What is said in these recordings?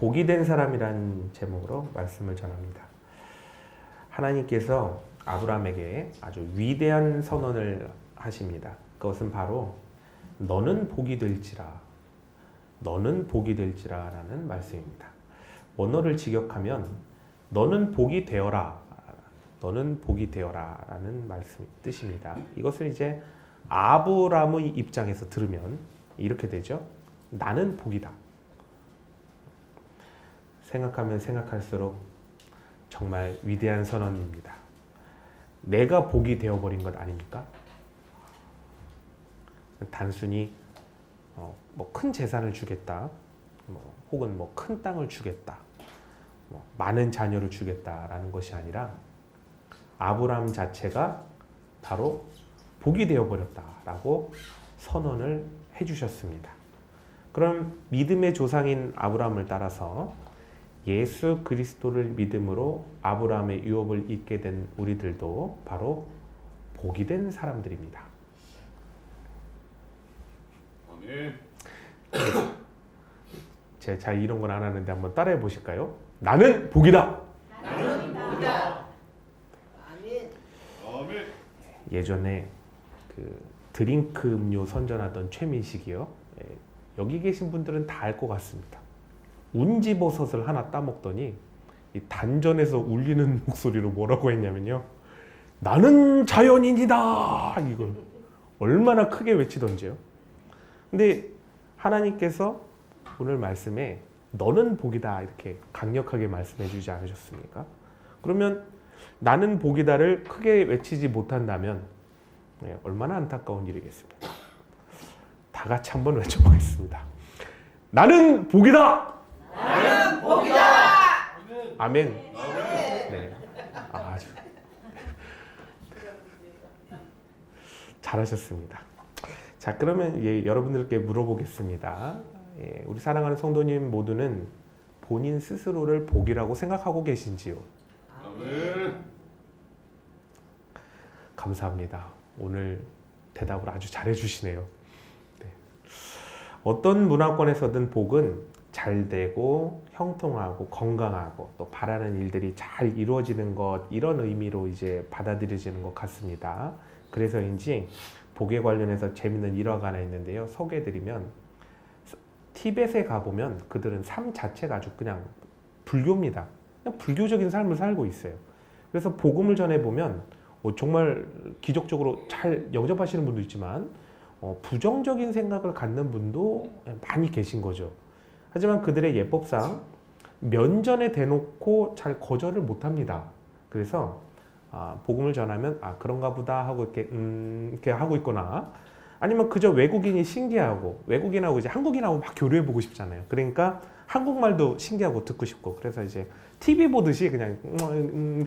복이 된 사람이라는 제목으로 말씀을 전합니다. 하나님께서 아브라함에게 아주 위대한 선언을 하십니다. 그것은 바로 너는 복이 될지라, 너는 복이 될지라 라는 말씀입니다. 원어를 직역하면 너는 복이 되어라, 너는 복이 되어라 라는 말씀 뜻입니다. 이것을 이제 아브라함의 입장에서 들으면 이렇게 되죠. 나는 복이다. 생각하면 생각할수록 정말 위대한 선언입니다. 내가 복이 되어버린 것 아닙니까? 단순히 뭐 큰 재산을 주겠다, 혹은 뭐 큰 땅을 주겠다, 많은 자녀를 주겠다라는 것이 아니라 아브라함 자체가 바로 복이 되어버렸다라고 선언을 해주셨습니다. 그럼 믿음의 조상인 아브라함을 따라서 예수 그리스도를 믿음으로 아브라함의 유업을 잇게 된 우리들도 바로 복이 된 사람들입니다. 아멘. 제가 잘 이런 건 안 하는데 한번 따라해 보실까요? 나는 복이다. 나는 복이다. 아멘. 아멘. 예전에 그 드링크 음료 선전하던 최민식이요. 여기 계신 분들은 다 알 것 같습니다. 운지버섯을 하나 따먹더니 이 단전에서 울리는 목소리로 뭐라고 했냐면요. 나는 자연인이다. 이걸 얼마나 크게 외치던지요. 근데 하나님께서 오늘 말씀에 너는 복이다 이렇게 강력하게 말씀해 주지 않으셨습니까? 그러면 나는 복이다를 크게 외치지 못한다면 얼마나 안타까운 일이겠습니까? 다 같이 한번 외쳐보겠습니다. 나는 복이다! 나는 복이다. 아멘. 네. 아주 잘하셨습니다. 자, 그러면 여러분들께 물어보겠습니다. 우리 사랑하는 성도님 모두는 본인 스스로를 복이라고 생각하고 계신지요? 아멘. 감사합니다. 오늘 대답을 아주 잘해주시네요. 네. 어떤 문화권에서든 복은 잘 되고 형통하고 건강하고 또 바라는 일들이 잘 이루어지는 것, 이런 의미로 이제 받아들여지는 것 같습니다. 그래서인지 복에 관련해서 재밌는 일화가 하나 있는데요. 소개해드리면 티벳에 가보면 그들은 삶 자체가 아주 그냥 불교입니다. 그냥 불교적인 삶을 살고 있어요. 그래서 복음을 전해보면 정말 기적적으로 잘 영접하시는 분도 있지만 부정적인 생각을 갖는 분도 많이 계신 거죠. 하지만 그들의 예법상 면전에 대놓고 잘 거절을 못합니다. 그래서 복음을 전하면 그런가 보다 하고 이렇게 하고 있거나, 아니면 그저 외국인이 신기하고 외국인하고 이제 한국인하고 막 교류해 보고 싶잖아요. 그러니까 한국말도 신기하고 듣고 싶고, 그래서 이제 TV 보듯이 그냥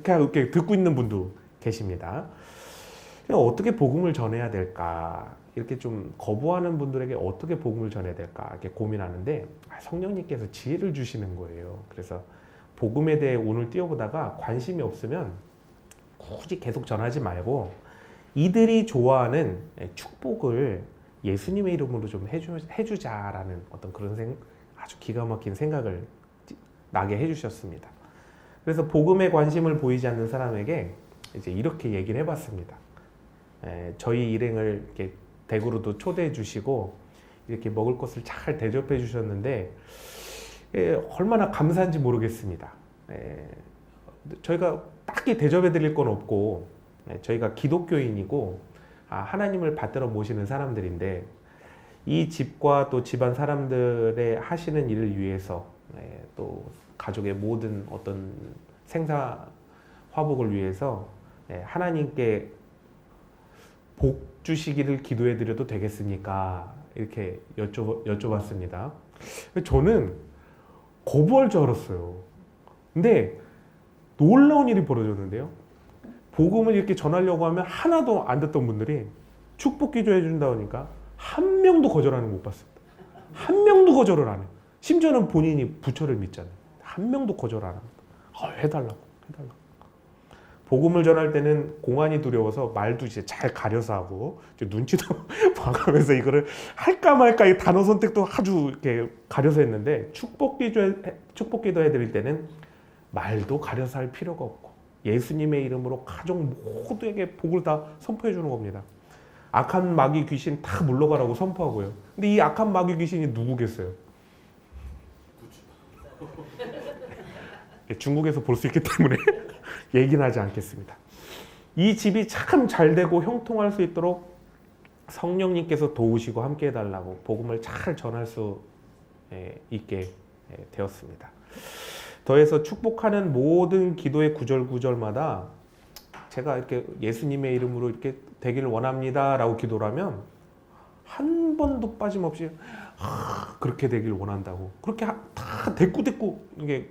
이렇게 듣고 있는 분도 계십니다. 어떻게 복음을 전해야 될까? 이렇게 좀 거부하는 분들에게 어떻게 복음을 전해야 될까? 이렇게 고민하는데 성령님께서 지혜를 주시는 거예요. 그래서 복음에 대해 오늘 띄워보다가 관심이 없으면 굳이 계속 전하지 말고 이들이 좋아하는 축복을 예수님의 이름으로 좀 해주자라는 어떤 그런 아주 기가 막힌 생각을 나게 해주셨습니다. 그래서 복음에 관심을 보이지 않는 사람에게 이제 이렇게 얘기를 해봤습니다. 저희 일행을 이렇게 댁으로도 초대해 주시고 이렇게 먹을 것을 잘 대접해 주셨는데 얼마나 감사한지 모르겠습니다. 저희가 딱히 대접해 드릴 건 없고 저희가 기독교인이고 하나님을 받들어 모시는 사람들인데 이 집과 또 집안 사람들의 하시는 일을 위해서 또 가족의 모든 어떤 생사 화복을 위해서 하나님께 복 주시기를 기도해 드려도 되겠습니까? 이렇게 여쭤봤습니다. 저는 거부할 줄 알았어요. 근데 놀라운 일이 벌어졌는데요. 복음을 이렇게 전하려고 하면 하나도 안 듣던 분들이 축복 기도해 준다고 하니까 한 명도 거절하는 거 못 봤습니다. 한 명도 거절을 안 해요. 심지어는 본인이 부처를 믿잖아요. 한 명도 거절 안 합니다. 해달라고. 복음을 전할 때는 공안이 두려워서 말도 이제 잘 가려서 하고 이제 눈치도 봐가면서 이거를 할까 말까 이 단어 선택도 아주 이렇게 가려서 했는데 축복기도 해드릴 때는 말도 가려서 할 필요가 없고 예수님의 이름으로 가족 모두에게 복을 다 선포해 주는 겁니다. 악한 마귀 귀신 다 물러가라고 선포하고요. 근데 이 악한 마귀 귀신이 누구겠어요? 중국에서 볼 수 있기 때문에 얘기는 하지 않겠습니다. 이 집이 참 잘되고 형통할 수 있도록 성령님께서 도우시고 함께 해달라고 복음을 잘 전할 수 있게 되었습니다. 더해서 축복하는 모든 기도의 구절마다 제가 이렇게 예수님의 이름으로 이렇게 되기를 원합니다 라고 기도를 하면 한 번도 빠짐없이 그렇게 되길 원한다고 그렇게 다 대꾸대꾸 이게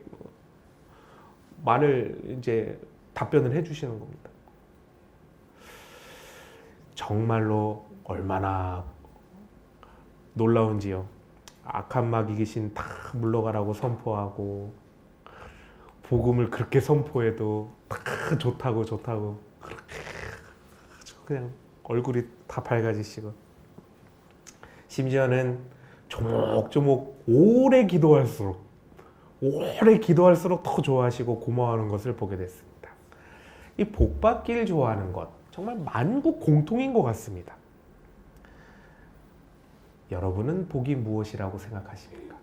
말을 이제 답변을 해주시는 겁니다. 정말로 얼마나 놀라운지요. 악한 마귀 귀신 다 물러가라고 선포하고 복음을 그렇게 선포해도 다 좋다고 그렇게 그냥 얼굴이 다 밝아지시고 심지어는 조목조목 오래 기도할수록 더 좋아하시고 고마워하는 것을 보게 됐습니다. 이 복받기를 좋아하는 것 정말 만국 공통인 것 같습니다. 여러분은 복이 무엇이라고 생각하십니까?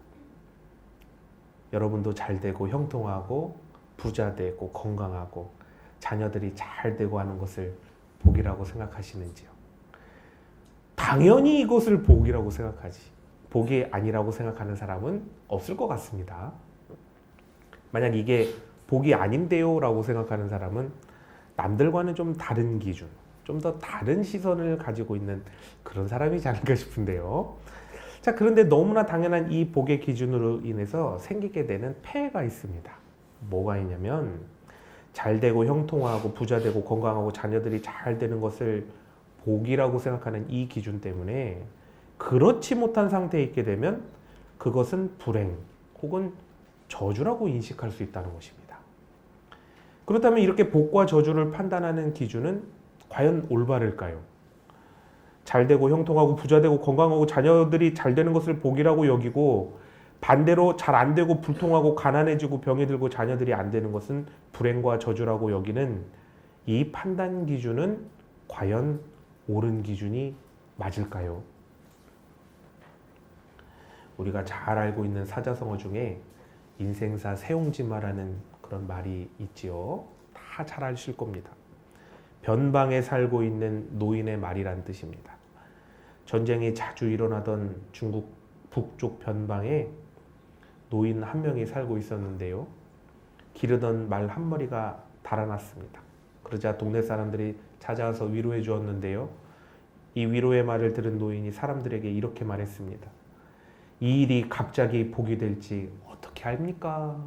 여러분도 잘 되고 형통하고 부자 되고 건강하고 자녀들이 잘 되고 하는 것을 복이라고 생각하시는지요? 당연히 이것을 복이라고 생각하지 복이 아니라고 생각하는 사람은 없을 것 같습니다. 만약 이게 복이 아닌데요 라고 생각하는 사람은 남들과는 좀 다른 기준, 좀 더 다른 시선을 가지고 있는 그런 사람이지 않을까 싶은데요. 자, 그런데 너무나 당연한 이 복의 기준으로 인해서 생기게 되는 폐해가 있습니다. 뭐가 있냐면 잘 되고 형통하고 부자 되고 건강하고 자녀들이 잘 되는 것을 복이라고 생각하는 이 기준 때문에 그렇지 못한 상태에 있게 되면 그것은 불행 혹은 저주라고 인식할 수 있다는 것입니다. 그렇다면 이렇게 복과 저주를 판단하는 기준은 과연 올바를까요? 잘 되고 형통하고 부자 되고 건강하고 자녀들이 잘 되는 것을 복이라고 여기고 반대로 잘 안 되고 불통하고 가난해지고 병이 들고 자녀들이 안 되는 것은 불행과 저주라고 여기는 이 판단 기준은 과연 옳은 기준이 맞을까요? 우리가 잘 알고 있는 사자성어 중에 인생사 세옹지마라는 그런 말이 있지요. 다 잘 아실 겁니다. 변방에 살고 있는 노인의 말이란 뜻입니다. 전쟁이 자주 일어나던 중국 북쪽 변방에 노인 한 명이 살고 있었는데요. 기르던 말 한 마리가 달아났습니다. 그러자 동네 사람들이 찾아와서 위로해 주었는데요. 이 위로의 말을 들은 노인이 사람들에게 이렇게 말했습니다. 이 일이 갑자기 복이 될지 어떻게 압니까?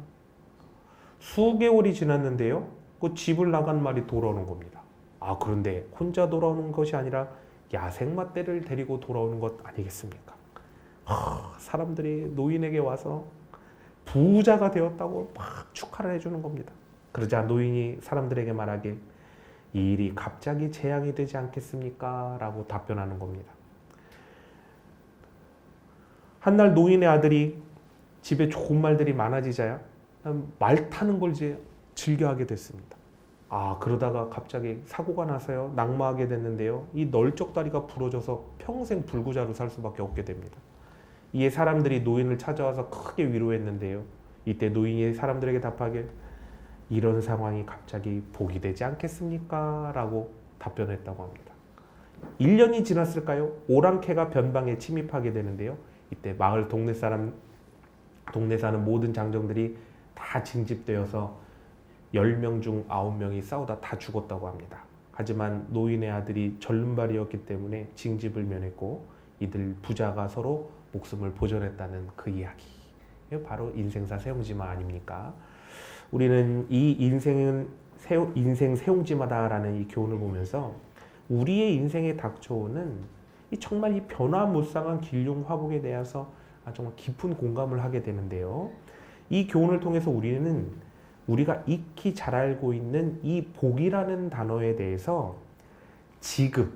수개월이 지났는데요. 그 집을 나간 말이 돌아오는 겁니다. 아, 그런데 혼자 돌아오는 것이 아니라 야생마떼를 데리고 돌아오는 것 아니겠습니까? 사람들이 노인에게 와서 부자가 되었다고 막 축하를 해주는 겁니다. 그러자 노인이 사람들에게 말하길 이 일이 갑자기 재앙이 되지 않겠습니까? 라고 답변하는 겁니다. 한날 노인의 아들이 집에 좋은 말들이 많아지자야 말 타는 걸 이제 즐겨하게 됐습니다. 아, 그러다가 갑자기 사고가 나서요. 낙마하게 됐는데요. 이 널쩍다리가 부러져서 평생 불구자로 살 수밖에 없게 됩니다. 이에 사람들이 노인을 찾아와서 크게 위로했는데요. 이때 노인이 사람들에게 답하길 이런 상황이 갑자기 복이 되지 않겠습니까? 라고 답변했다고 합니다. 1년이 지났을까요? 오랑캐가 변방에 침입하게 되는데요. 이때 마을 동네 사는 모든 장정들이 다 징집되어서 10명 중 9명이 싸우다 다 죽었다고 합니다. 하지만 노인의 아들이 절름발이었기 때문에 징집을 면했고 이들 부자가 서로 목숨을 보존했다는 그 이야기. 바로 인생사 세옹지마 아닙니까? 우리는 이 인생 세옹지마다라는 이 교훈을 보면서 우리의 인생에 닥쳐오는 이 정말 이 변화무쌍한 길흉 화복에 대해서 정말 깊은 공감을 하게 되는데요. 이 교훈을 통해서 우리는 우리가 익히 잘 알고 있는 이 복이라는 단어에 대해서 지금,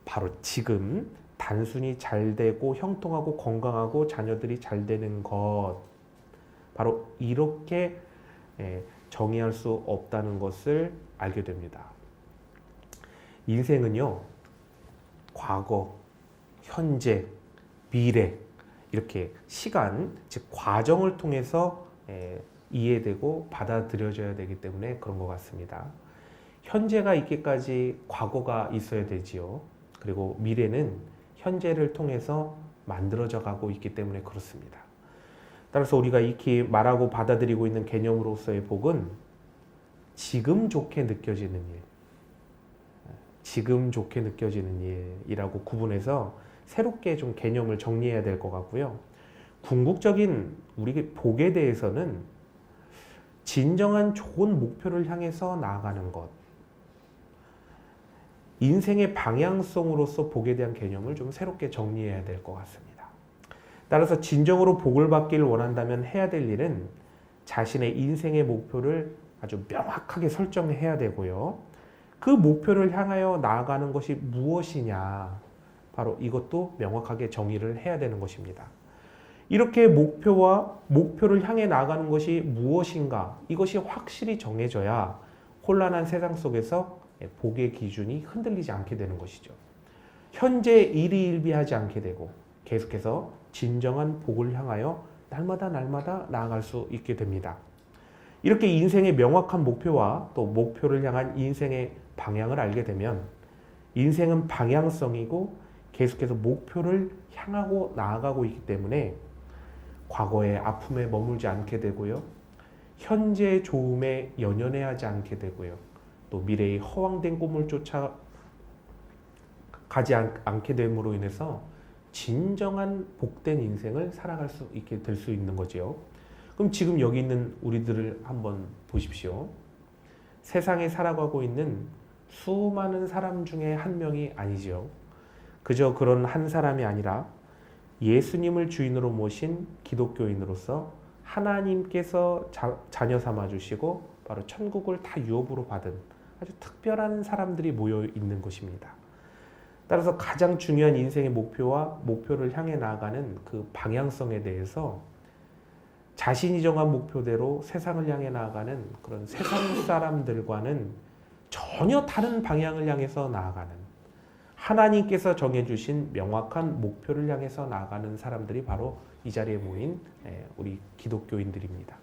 바로 지금 단순히 잘 되고 형통하고 건강하고 자녀들이 잘 되는 것, 바로 이렇게 정의할 수 없다는 것을 알게 됩니다. 인생은요, 과거, 현재, 미래 이렇게 시간, 즉 과정을 통해서 이해되고 받아들여져야 되기 때문에 그런 것 같습니다. 현재가 있기까지 과거가 있어야 되지요. 그리고 미래는 현재를 통해서 만들어져 가고 있기 때문에 그렇습니다. 따라서 우리가 익히 말하고 받아들이고 있는 개념으로서의 복은 지금 좋게 느껴지는 일, 지금 좋게 느껴지는 일이라고 구분해서 새롭게 좀 개념을 정리해야 될 것 같고요. 궁극적인 우리 복에 대해서는 진정한 좋은 목표를 향해서 나아가는 것, 인생의 방향성으로서 복에 대한 개념을 좀 새롭게 정리해야 될 것 같습니다. 따라서 진정으로 복을 받기를 원한다면 해야 될 일은 자신의 인생의 목표를 아주 명확하게 설정해야 되고요. 그 목표를 향하여 나아가는 것이 무엇이냐, 바로 이것도 명확하게 정의를 해야 되는 것입니다. 이렇게 목표를 향해 나아가는 것이 무엇인가, 이것이 확실히 정해져야 혼란한 세상 속에서 복의 기준이 흔들리지 않게 되는 것이죠. 현재 일희일비하지 않게 되고 계속해서 진정한 복을 향하여 날마다 나아갈 수 있게 됩니다. 이렇게 인생의 명확한 목표와 또 목표를 향한 인생의 방향을 알게 되면 인생은 방향성이고 계속해서 목표를 향하고 나아가고 있기 때문에 과거의 아픔에 머물지 않게 되고요. 현재의 좋음에 연연해하지 않게 되고요. 또 미래의 허황된 꿈을 쫓아 가지 않게 됨으로 인해서 진정한 복된 인생을 살아갈 수 있게 될 수 있는 거죠. 그럼 지금 여기 있는 우리들을 한번 보십시오. 세상에 살아가고 있는 수많은 사람 중에 한 명이 아니죠. 그저 그런 한 사람이 아니라 예수님을 주인으로 모신 기독교인으로서 하나님께서 자녀 삼아 주시고 바로 천국을 다 유업으로 받은 아주 특별한 사람들이 모여 있는 것입니다. 따라서 가장 중요한 인생의 목표와 목표를 향해 나아가는 그 방향성에 대해서 자신이 정한 목표대로 세상을 향해 나아가는 그런 세상 사람들과는 전혀 다른 방향을 향해서 나아가는, 하나님께서 정해주신 명확한 목표를 향해서 나아가는 사람들이 바로 이 자리에 모인 우리 기독교인들입니다.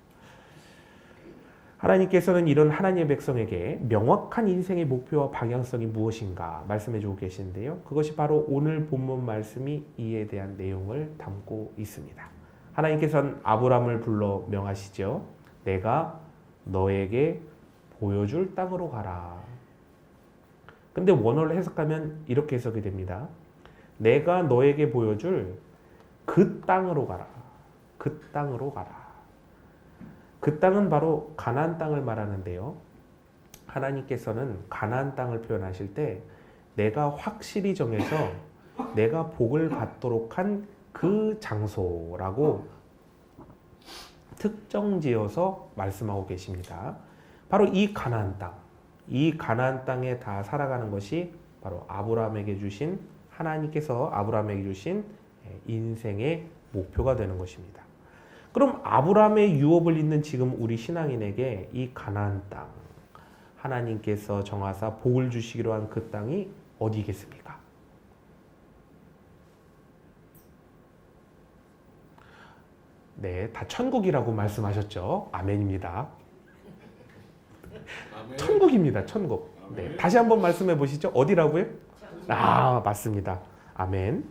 하나님께서는 이런 하나님의 백성에게 명확한 인생의 목표와 방향성이 무엇인가 말씀해 주고 계시는데요. 그것이 바로 오늘 본문 말씀이 이에 대한 내용을 담고 있습니다. 하나님께서는 아브라함을 불러 명하시죠. 내가 너에게 보여줄 땅으로 가라. 근데 원어를 해석하면 이렇게 해석이 됩니다. 내가 너에게 보여줄 그 땅으로 가라. 그 땅으로 가라. 그 땅은 바로 가나안 땅을 말하는데요. 하나님께서는 가나안 땅을 표현하실 때 내가 확실히 정해서 내가 복을 받도록 한 그 장소라고 특정지어서 말씀하고 계십니다. 바로 이 가나안 땅, 이 가나안 땅에 다 살아가는 것이 바로 아브라함에게 주신, 하나님께서 아브라함에게 주신 인생의 목표가 되는 것입니다. 그럼 아브라함의 유업을 잇는 지금 우리 신앙인에게 이 가나안 땅, 하나님께서 정하사 복을 주시기로 한 그 땅이 어디겠습니까? 네, 다 천국이라고 말씀하셨죠. 아멘입니다. 아멘. 천국입니다. 천국. 네, 아멘. 다시 한번 말씀해 보시죠. 어디라고요? 아, 맞습니다. 아멘.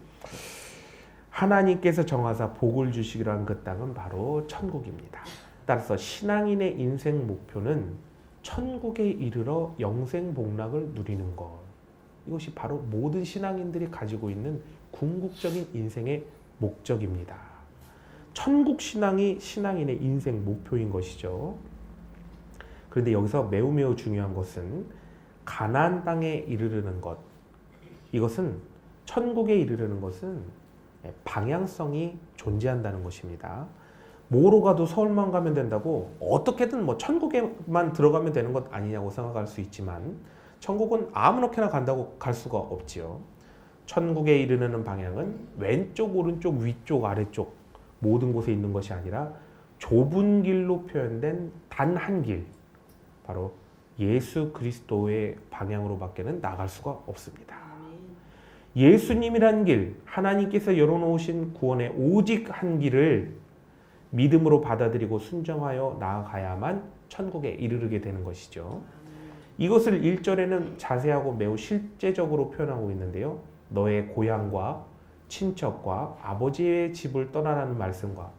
하나님께서 정하사 복을 주시기로 한 그 땅은 바로 천국입니다. 따라서 신앙인의 인생 목표는 천국에 이르러 영생 복락을 누리는 것. 이것이 바로 모든 신앙인들이 가지고 있는 궁극적인 인생의 목적입니다. 천국 신앙이 신앙인의 인생 목표인 것이죠. 그런데 여기서 매우 중요한 것은 가나안 땅에 이르르는 것. 이것은 천국에 이르르는 것은 방향성이 존재한다는 것입니다. 뭐로 가도 서울만 가면 된다고 어떻게든 뭐 천국에만 들어가면 되는 것 아니냐고 생각할 수 있지만 천국은 아무렇게나 간다고 갈 수가 없지요. 천국에 이르는 방향은 왼쪽, 오른쪽, 위쪽, 아래쪽 모든 곳에 있는 것이 아니라 좁은 길로 표현된 단 한 길, 바로 예수 그리스도의 방향으로밖에는 나갈 수가 없습니다. 예수님이란 길, 하나님께서 열어놓으신 구원의 오직 한 길을 믿음으로 받아들이고 순종하여 나아가야만 천국에 이르게 되는 것이죠. 이것을 1절에는 자세하고 매우 실제적으로 표현하고 있는데요. 너의 고향과 친척과 아버지의 집을 떠나라는 말씀과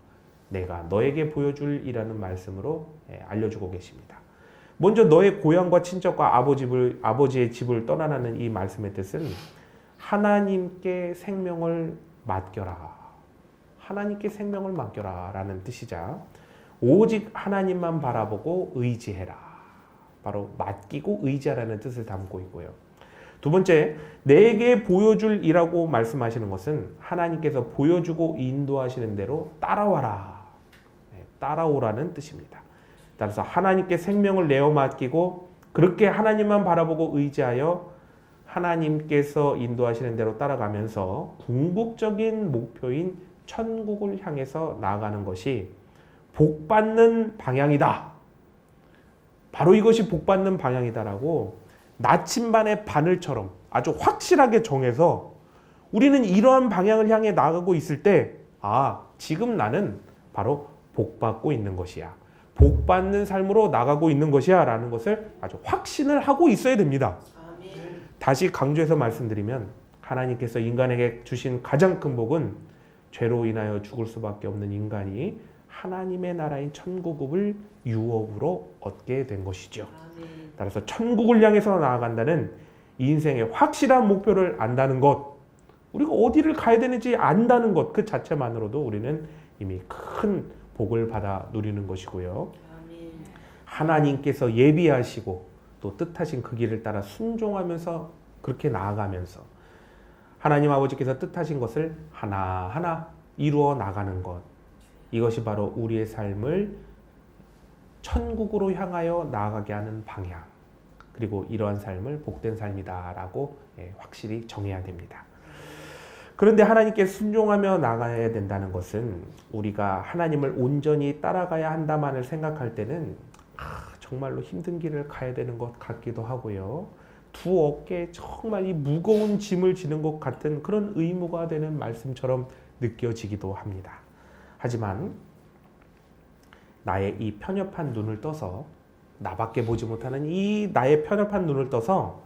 내가 너에게 보여줄이라는 말씀으로 알려주고 계십니다. 먼저 너의 고향과 친척과 아버지의 집을 떠나라는 이 말씀의 뜻은 하나님께 생명을 맡겨라. 하나님께 생명을 맡겨라 라는 뜻이자 오직 하나님만 바라보고 의지해라. 바로 맡기고 의지하라는 뜻을 담고 있고요. 두 번째, 내게 보여줄이라고 말씀하시는 것은 하나님께서 보여주고 인도하시는 대로 따라와라. 따라오라는 뜻입니다. 따라서 하나님께 생명을 내어 맡기고 그렇게 하나님만 바라보고 의지하여 하나님께서 인도하시는 대로 따라가면서 궁극적인 목표인 천국을 향해서 나아가는 것이 복받는 방향이다. 바로 이것이 복받는 방향이다라고 나침반의 바늘처럼 아주 확실하게 정해서 우리는 이러한 방향을 향해 나아가고 있을 때, 지금 나는 바로 복받고 있는 것이야. 복받는 삶으로 나가고 있는 것이야 라는 것을 아주 확신을 하고 있어야 됩니다. 다시 강조해서 말씀드리면 하나님께서 인간에게 주신 가장 큰 복은 죄로 인하여 죽을 수밖에 없는 인간이 하나님의 나라인 천국을 유업으로 얻게 된 것이죠. 따라서 천국을 향해서 나아간다는 인생의 확실한 목표를 안다는 것, 우리가 어디를 가야 되는지 안다는 것 그 자체만으로도 우리는 이미 큰 복을 받아 누리는 것이고요. 하나님께서 예비하시고 또 뜻하신 그 길을 따라 순종하면서 그렇게 나아가면서 하나님 아버지께서 뜻하신 것을 하나하나 이루어 나가는 것, 이것이 바로 우리의 삶을 천국으로 향하여 나아가게 하는 방향, 그리고 이러한 삶을 복된 삶이다라고 확실히 정해야 됩니다. 그런데 하나님께 순종하며 나가야 된다는 것은 우리가 하나님을 온전히 따라가야 한다만을 생각할 때는 정말로 힘든 길을 가야 되는 것 같기도 하고요. 두 어깨에 정말 이 무거운 짐을 지는 것 같은 그런 의무가 되는 말씀처럼 느껴지기도 합니다. 하지만 나의 이 편협한 눈을 떠서, 나밖에 보지 못하는 이 나의 편협한 눈을 떠서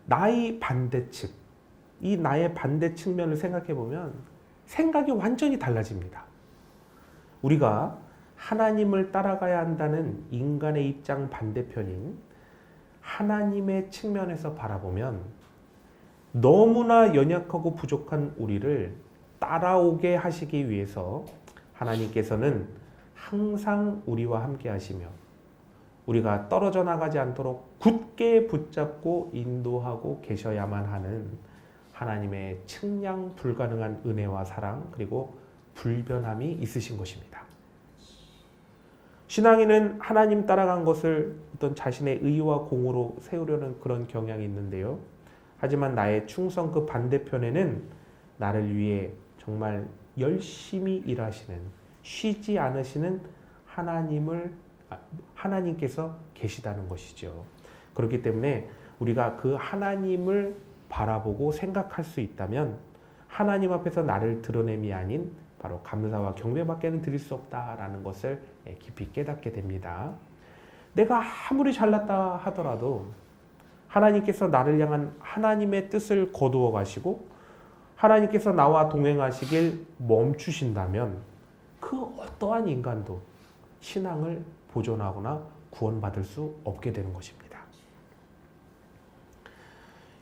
나의 반대측, 이 나의 반대 측면을 생각해 보면 생각이 완전히 달라집니다. 우리가 하나님을 따라가야 한다는 인간의 입장 반대편인 하나님의 측면에서 바라보면 너무나 연약하고 부족한 우리를 따라오게 하시기 위해서 하나님께서는 항상 우리와 함께 하시며 우리가 떨어져 나가지 않도록 굳게 붙잡고 인도하고 계셔야만 하는 하나님의 측량 불가능한 은혜와 사랑, 그리고 불변함이 있으신 것입니다. 신앙인은 하나님 따라간 것을 어떤 자신의 의와 공으로 세우려는 그런 경향이 있는데요. 하지만 나의 충성 그 반대편에는 나를 위해 정말 열심히 일하시는, 쉬지 않으시는 하나님께서 계시다는 것이죠. 그렇기 때문에 우리가 그 하나님을 바라보고 생각할 수 있다면 하나님 앞에서 나를 드러냄이 아닌 바로 감사와 경배밖에는 드릴 수 없다라는 것을 깊이 깨닫게 됩니다. 내가 아무리 잘났다 하더라도 하나님께서 나를 향한 하나님의 뜻을 거두어 가시고 하나님께서 나와 동행하시길 멈추신다면 그 어떠한 인간도 신앙을 보존하거나 구원받을 수 없게 되는 것입니다.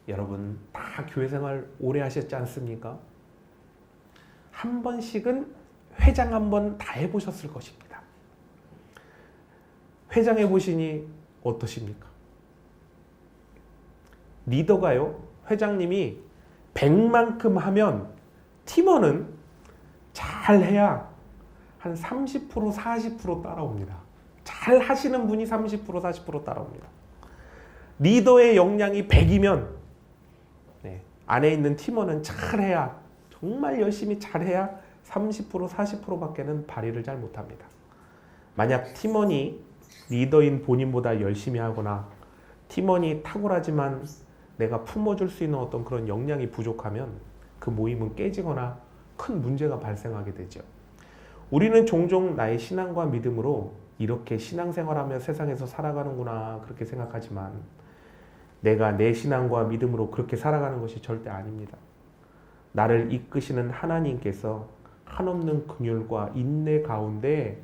여러분 다 교회 생활 오래 하셨지 않습니까? 한 번씩은 회장 한 번 다 해보셨을 것입니다. 회장 해보시니 어떠십니까? 리더가요, 회장님이 100만큼 하면 팀원은 잘해야 한 30%, 40% 따라옵니다. 잘 하시는 분이 30%, 40% 따라옵니다. 리더의 역량이 100이면 안에 있는 팀원은 잘해야, 정말 열심히 잘해야 30%, 40%밖에는 발휘를 잘 못합니다. 만약 팀원이 리더인 본인보다 열심히 하거나 팀원이 탁월하지만 내가 품어줄 수 있는 어떤 그런 역량이 부족하면 그 모임은 깨지거나 큰 문제가 발생하게 되죠. 우리는 종종 나의 신앙과 믿음으로 이렇게 신앙생활하며 세상에서 살아가는구나 그렇게 생각하지만 내가 내 신앙과 믿음으로 그렇게 살아가는 것이 절대 아닙니다. 나를 이끄시는 하나님께서 한없는 긍휼과 인내 가운데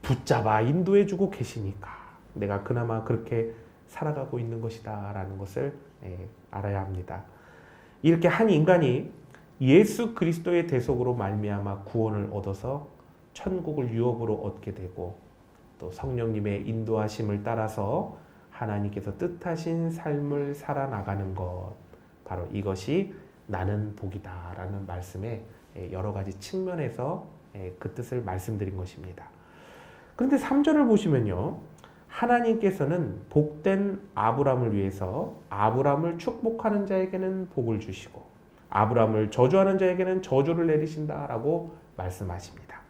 붙잡아 인도해주고 계시니까 내가 그나마 그렇게 살아가고 있는 것이다 라는 것을 알아야 합니다. 이렇게 한 인간이 예수 그리스도의 대속으로 말미암아 구원을 얻어서 천국을 유업으로 얻게 되고 또 성령님의 인도하심을 따라서 하나님께서 뜻하신 삶을 살아나가는 것, 바로 이것이 나는 복이다 라는 말씀에 여러 가지 측면에서 그 뜻을 말씀드린 것입니다. 그런데 3절을 보시면요, 하나님께서는 복된 아브람을 위해서 아브람을 축복하는 자에게는 복을 주시고 아브람을 저주하는 자에게는 저주를 내리신다라고 말씀하십니다.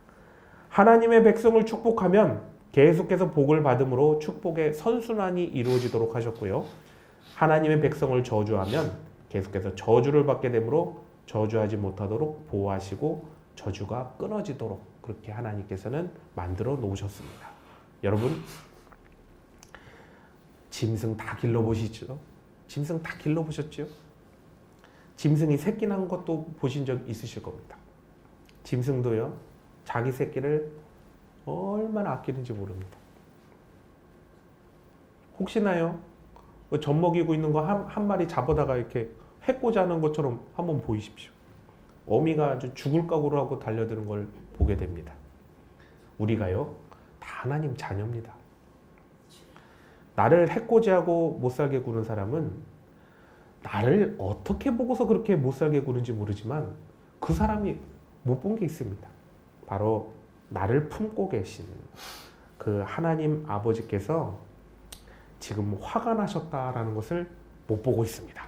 하나님의 백성을 축복하면 계속해서 복을 받음으로 축복의 선순환이 이루어지도록 하셨고요. 하나님의 백성을 저주하면 계속해서 저주를 받게 되므로 저주하지 못하도록 보호하시고 저주가 끊어지도록 그렇게 하나님께서는 만들어 놓으셨습니다. 여러분, 짐승 다 길러보시죠? 짐승 다 길러보셨죠? 짐승이 새끼 난 것도 보신 적 있으실 겁니다. 짐승도요, 자기 새끼를 얼마나 아끼는지 모릅니다. 혹시나요? 젖 먹이고 있는 거 한 마리 잡아다가 이렇게 해코지 하는 것처럼 한번 보이십시오. 어미가 아주 죽을 각오를 하고 달려드는 걸 보게 됩니다. 우리가요, 다 하나님 자녀입니다. 나를 해코지하고 못살게 구는 사람은 나를 어떻게 보고서 그렇게 못살게 구는지 모르지만 그 사람이 못 본 게 있습니다. 바로 나를 품고 계신 그 하나님 아버지께서 지금 화가 나셨다라는 것을 못 보고 있습니다.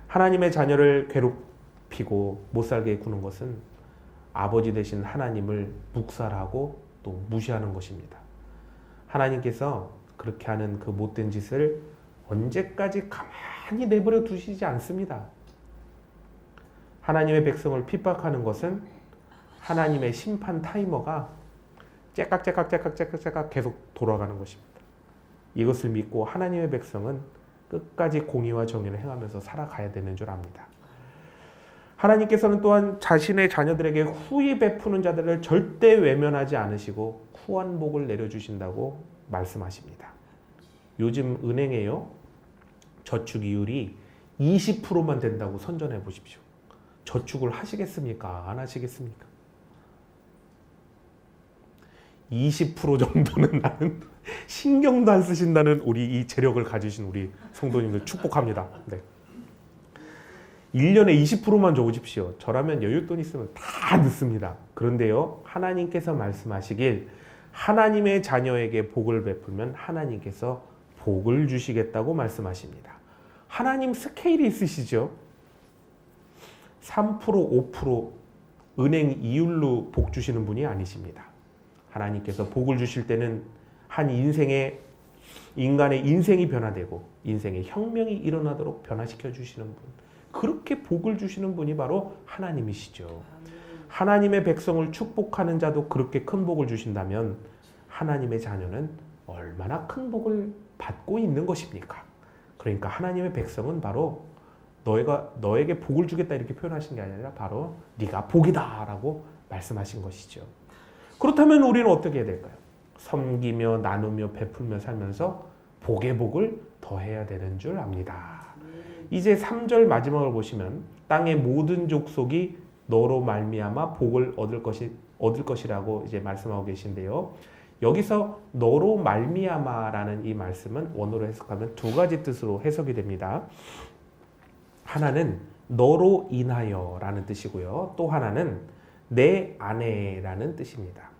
하나님의 자녀를 괴롭히고 못살게 구는 것은 아버지 되신 하나님을 묵살하고 또 무시하는 것입니다. 하나님께서 그렇게 하는 그 못된 짓을 언제까지 가만히 내버려 두시지 않습니다. 하나님의 백성을 핍박하는 것은 하나님의 심판 타이머가 째깍째깍 계속 돌아가는 것입니다. 이것을 믿고 하나님의 백성은 끝까지 공의와 정의를 행하면서 살아가야 되는 줄 압니다. 하나님께서는 또한 자신의 자녀들에게 후히 베푸는 자들을 절대 외면하지 않으시고 후한 복을 내려주신다고 말씀하십니다. 요즘 은행에요, 저축 이율이 20%만 된다고 선전해 보십시오. 저축을 하시겠습니까? 안 하시겠습니까? 20% 정도는 나는 신경도 안 쓰신다는 우리 이 재력을 가지신 우리 성도님들 축복합니다. 네. 1년에 20%만 줘보십시오. 저라면 여윳돈 있으면 다 넣습니다. 그런데요, 하나님께서 말씀하시길 하나님의 자녀에게 복을 베풀면 하나님께서 복을 주시겠다고 말씀하십니다. 하나님 스케일이 있으시죠? 3%, 5% 은행 이율로 복 주시는 분이 아니십니다. 하나님께서 복을 주실 때는 한 인간의 인생이 변화되고 인생의 혁명이 일어나도록 변화시켜 주시는 분, 그렇게 복을 주시는 분이 바로 하나님이시죠. 하나님의 백성을 축복하는 자도 그렇게 큰 복을 주신다면 하나님의 자녀는 얼마나 큰 복을 받고 있는 것입니까? 그러니까 하나님의 백성은 바로 너에게 복을 주겠다 이렇게 표현하신 게 아니라 바로 네가 복이다 라고 말씀하신 것이죠. 그렇다면 우리는 어떻게 해야 될까요? 섬기며 나누며 베풀며 살면서 복의 복을 더해야 되는 줄 압니다. 이제 3절 마지막을 보시면 땅의 모든 족속이 너로 말미암아 복을 얻을 것이라고 이제 말씀하고 계신데요. 여기서 너로 말미암아라는 이 말씀은 원어로 해석하면 두 가지 뜻으로 해석이 됩니다. 하나는 너로 인하여라는 뜻이고요. 또 하나는 내 아내라는 뜻입니다.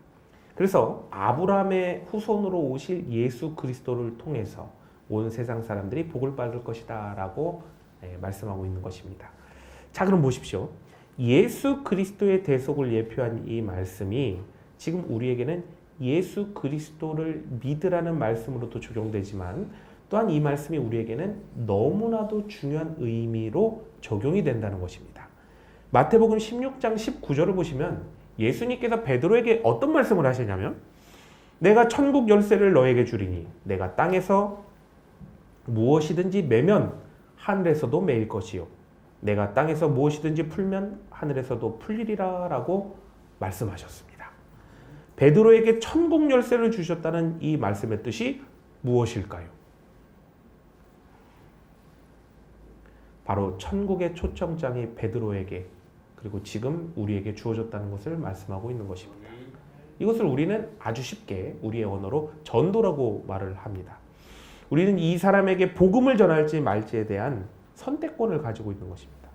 그래서 아브라함의 후손으로 오실 예수 그리스도를 통해서 온 세상 사람들이 복을 받을 것이다 라고 말씀하고 있는 것입니다. 자, 그럼 보십시오. 예수 그리스도의 대속을 예표한 이 말씀이 지금 우리에게는 예수 그리스도를 믿으라는 말씀으로도 적용되지만 또한 이 말씀이 우리에게는 너무나도 중요한 의미로 적용이 된다는 것입니다. 마태복음 16장 19절을 보시면 예수님께서 베드로에게 어떤 말씀을 하시냐면 내가 천국 열쇠를 너에게 주리니 내가 땅에서 무엇이든지 매면 하늘에서도 매일 것이요 내가 땅에서 무엇이든지 풀면 하늘에서도 풀리리라 라고 말씀하셨습니다. 베드로에게 천국 열쇠를 주셨다는 이 말씀의 뜻이 무엇일까요? 바로 천국의 초청장이 베드로에게 그리고 지금 우리에게 주어졌다는 것을 말씀하고 있는 것입니다. 이것을 우리는 아주 쉽게 우리의 언어로 전도라고 말을 합니다. 우리는 이 사람에게 복음을 전할지 말지에 대한 선택권을 가지고 있는 것입니다.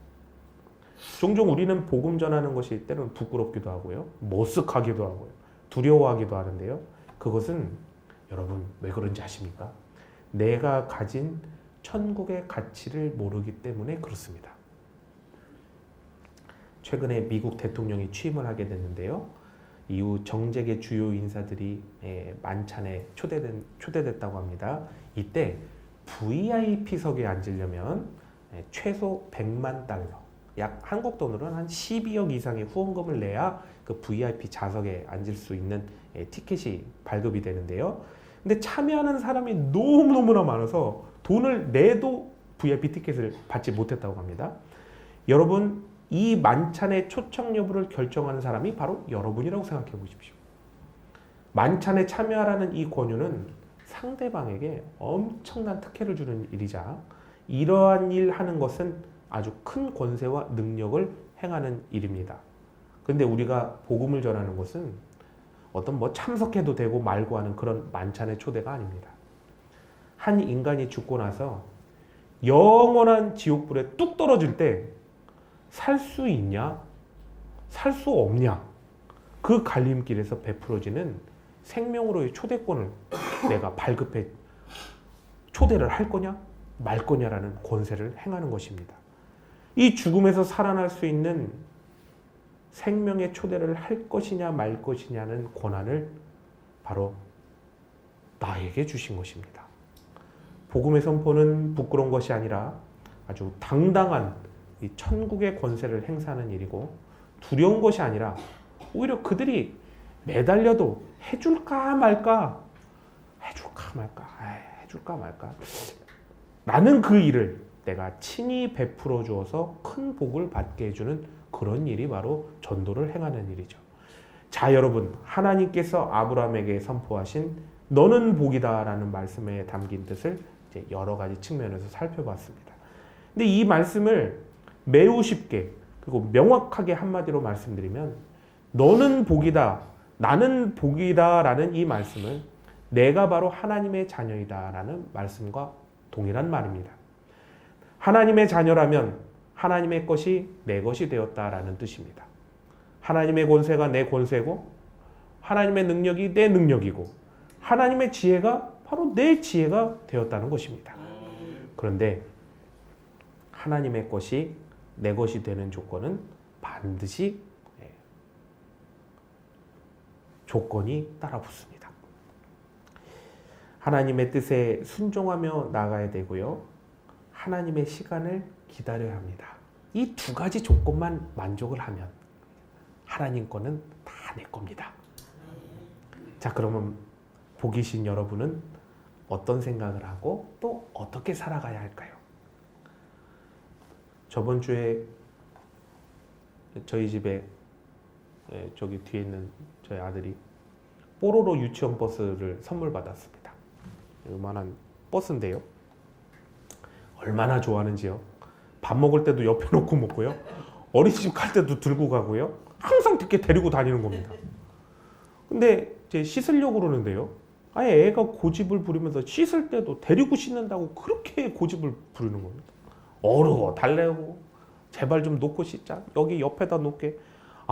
종종 우리는 복음 전하는 것이 때로는 부끄럽기도 하고요. 머쓱하기도 하고요. 두려워하기도 하는데요. 그것은 여러분 왜 그런지 아십니까? 내가 가진 천국의 가치를 모르기 때문에 그렇습니다. 최근에 미국 대통령이 취임을 하게 됐는데요. 이후 정재계 주요 인사들이 만찬에 초대됐다고 합니다. 이때 VIP석에 앉으려면 최소 100만 달러, 약 한국 돈으로는 한 12억 이상의 후원금을 내야 그 VIP 좌석에 앉을 수 있는 티켓이 발급이 되는데요. 근데 참여하는 사람이 너무너무나 많아서 돈을 내도 VIP 티켓을 받지 못했다고 합니다. 여러분, 이 만찬의 초청 여부를 결정하는 사람이 바로 여러분이라고 생각해 보십시오. 만찬에 참여하라는 이 권유는 상대방에게 엄청난 특혜를 주는 일이자 이러한 일 하는 것은 아주 큰 권세와 능력을 행하는 일입니다. 근데 우리가 복음을 전하는 것은 어떤 참석해도 되고 말고 하는 그런 만찬의 초대가 아닙니다. 한 인간이 죽고 나서 영원한 지옥불에 뚝 떨어질 때 살 수 있냐? 살 수 없냐? 그 갈림길에서 베풀어지는 생명으로의 초대권을 내가 발급해 초대를 할 거냐? 말 거냐라는 권세를 행하는 것입니다. 이 죽음에서 살아날 수 있는 생명의 초대를 할 것이냐 말 것이냐는 권한을 바로 나에게 주신 것입니다. 복음의 선포는 부끄러운 것이 아니라 아주 당당한 이 천국의 권세를 행사하는 일이고 두려운 것이 아니라 오히려 그들이 매달려도 해줄까 말까 나는 그 일을 내가 친히 베풀어 주어서 큰 복을 받게 해주는 그런 일이 바로 전도를 행하는 일이죠. 자, 여러분, 하나님께서 아브라함에게 선포하신 너는 복이다 라는 말씀에 담긴 뜻을 이제 여러 가지 측면에서 살펴봤습니다. 근데 이 말씀을 매우 쉽게 그리고 명확하게 한마디로 말씀드리면 너는 복이다, 나는 복이다 라는 이 말씀은 내가 바로 하나님의 자녀이다 라는 말씀과 동일한 말입니다. 하나님의 자녀라면 하나님의 것이 내 것이 되었다라는 뜻입니다. 하나님의 권세가 내 권세고 하나님의 능력이 내 능력이고 하나님의 지혜가 바로 내 지혜가 되었다는 것입니다. 그런데 하나님의 것이 내 것이 되는 조건은 반드시 조건이 따라붙습니다. 하나님의 뜻에 순종하며 나가야 되고요. 하나님의 시간을 기다려야 합니다. 이 두 가지 조건만 만족을 하면 하나님 거는 다 내 겁니다. 자, 그러면 복이신 여러분은 어떤 생각을 하고 또 어떻게 살아가야 할까요? 저번 주에 저희 집에 저기 뒤에 있는 저희 아들이 뽀로로 유치원 버스를 선물 받았습니다. 요만한 버스인데요. 얼마나 좋아하는지요. 밥 먹을 때도 옆에 놓고 먹고요. 어린이집 갈 때도 들고 가고요. 항상 이렇게 데리고 다니는 겁니다. 근데 이제 씻으려고 그러는데요. 아예 애가 고집을 부리면서 씻을 때도 데리고 씻는다고 그렇게 고집을 부리는 겁니다. 어려워 달래고 제발 좀 놓고 씻자. 여기 옆에다 놓게.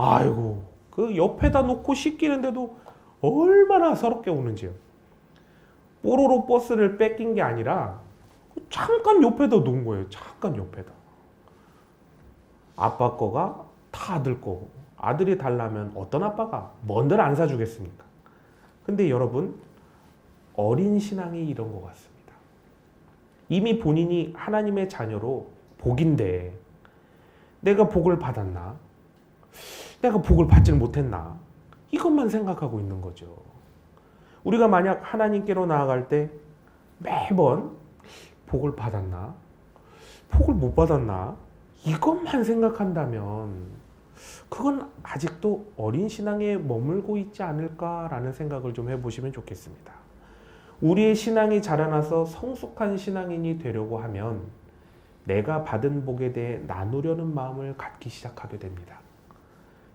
아이고 그 옆에다 놓고 씻기는데도 얼마나 서럽게 오는지요. 뽀로로 버스를 뺏긴 게 아니라 잠깐 옆에다 놓은 거예요. 잠깐 옆에다. 아빠 거가 다 아들 거고 아들이 달라면 어떤 아빠가 뭔들 안 사주겠습니까? 근데 여러분 어린 신앙이 이런 것 같습니다. 이미 본인이 하나님의 자녀로 복인데 내가 복을 받았나? 내가 복을 받지는 못했나? 이것만 생각하고 있는 거죠. 우리가 만약 하나님께로 나아갈 때 매번 복을 받았나? 복을 못 받았나? 이것만 생각한다면 그건 아직도 어린 신앙에 머물고 있지 않을까라는 생각을 좀 해보시면 좋겠습니다. 우리의 신앙이 자라나서 성숙한 신앙인이 되려고 하면 내가 받은 복에 대해 나누려는 마음을 갖기 시작하게 됩니다.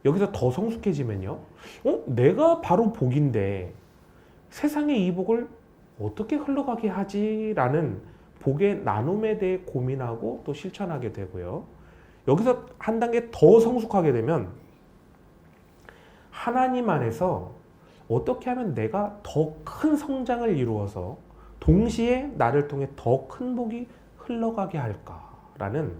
여기서 더 성숙해지면요. 내가 바로 복인데 세상의 이 복을 어떻게 흘러가게 하지라는 복의 나눔에 대해 고민하고 또 실천하게 되고요. 여기서 한 단계 더 성숙하게 되면 하나님 안에서 어떻게 하면 내가 더 큰 성장을 이루어서 동시에 나를 통해 더 큰 복이 흘러가게 할까라는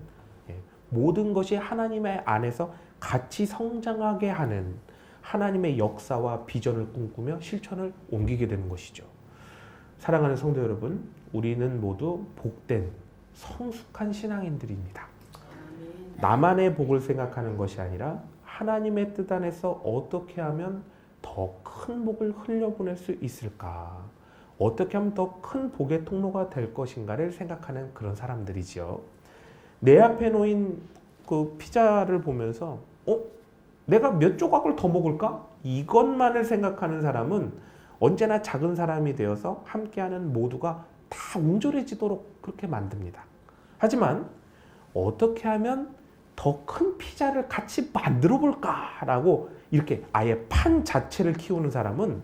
모든 것이 하나님의 안에서 같이 성장하게 하는 하나님의 역사와 비전을 꿈꾸며 실천을 옮기게 되는 것이죠. 사랑하는 성도 여러분, 우리는 모두 복된 성숙한 신앙인들입니다. 나만의 복을 생각하는 것이 아니라 하나님의 뜻 안에서 어떻게 하면 더 큰 복을 흘려보낼 수 있을까? 어떻게 하면 더 큰 복의 통로가 될 것인가를 생각하는 그런 사람들이지요. 내 앞에 놓인 그 피자를 보면서 내가 몇 조각을 더 먹을까? 이것만을 생각하는 사람은 언제나 작은 사람이 되어서 함께하는 모두가 다 옹졸해지도록 그렇게 만듭니다. 하지만 어떻게 하면 더 큰 피자를 같이 만들어 볼까라고 이렇게 아예 판 자체를 키우는 사람은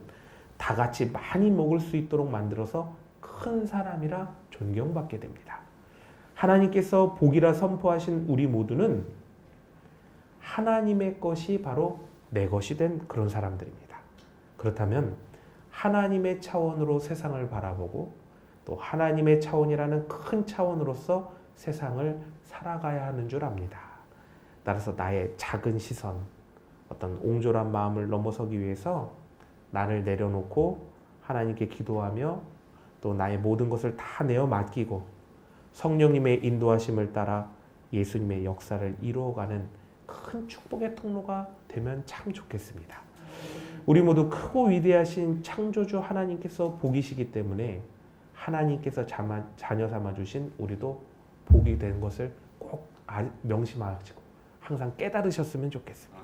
다 같이 많이 먹을 수 있도록 만들어서 큰 사람이라 존경받게 됩니다. 하나님께서 복이라 선포하신 우리 모두는 하나님의 것이 바로 내 것이 된 그런 사람들입니다. 그렇다면 하나님의 차원으로 세상을 바라보고 또 하나님의 차원이라는 큰 차원으로서 세상을 살아가야 하는 줄 압니다. 따라서 나의 작은 시선, 어떤 옹졸한 마음을 넘어서기 위해서 나를 내려놓고 하나님께 기도하며 또 나의 모든 것을 다 내어 맡기고 성령님의 인도하심을 따라 예수님의 역사를 이루어가는 큰 축복의 통로가 되면 참 좋겠습니다. 우리 모두 크고 위대하신 창조주 하나님께서 복이시기 때문에 하나님께서 자녀 삼아 주신 우리도 복이 된 것을 꼭 명심하시고 항상 깨달으셨으면 좋겠습니다.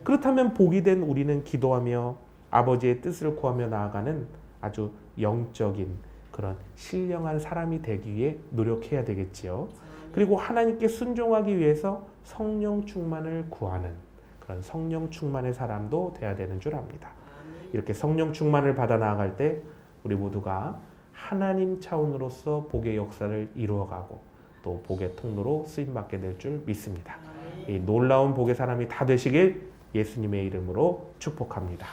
그렇다면 복이 된 우리는 기도하며 아버지의 뜻을 구하며 나아가는 아주 영적인 그런 신령한 사람이 되기 위해 노력해야 되겠지요. 그리고 하나님께 순종하기 위해서 성령 충만을 구하는 그런 성령 충만의 사람도 돼야 되는 줄 압니다. 이렇게 성령 충만을 받아 나아갈 때 우리 모두가 하나님 차원으로서 복의 역사를 이루어가고 또 복의 통로로 쓰임받게 될 줄 믿습니다. 이 놀라운 복의 사람이 다 되시길 예수님의 이름으로 축복합니다.